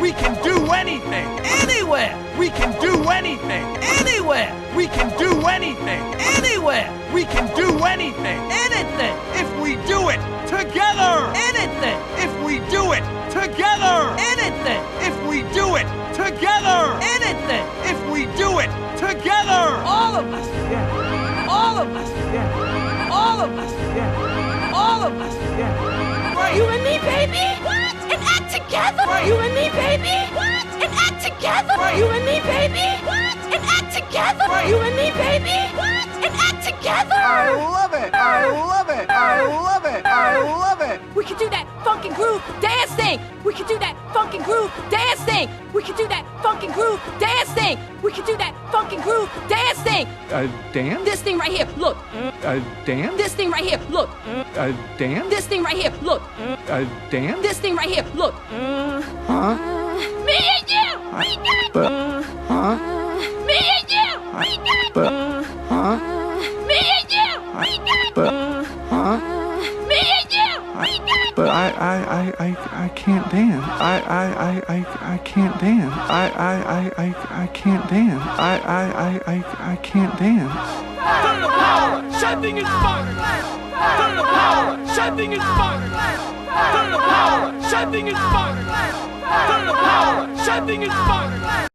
We can do anything. Anywhere. We can do anything. Anywhere. We can do anything. Anywhere. We can do anything. Anything. If we do it together. Anything. If we do it together. Anything. If we do it together. Anything. If we do it together. All of us. Yeah. All of us. Yeah. All of us. Yeah. All of us. Yeah. Right. You and me, baby. What? And act together. Right. You and me, baby. What? And act together. Right. You and me, baby. What? And act together. Right. You and me, baby. What? And act together. I love it! I love it! I love it! I love it! We can do that funky groove dance thing. We can do that funky groove dance thing. We can do that funky groove dance thing. We can do that funky groove dance thing. Dan? This thing right here, look. Dan? This thing right here, look. Dan? This thing right here, look. Dan? This thing right here, look. Huh? Me and you, we got. But, huh? Me and you, we got. But, huh? Me and you, we got. But, huh? Me and you, we got. But I can't dance. I can't dance. I can't dance. I can't dance. Turn the power. Something is fun. Turn the power. Something is fun. Turn the power. Something is fun. Turn the power. Something is fun.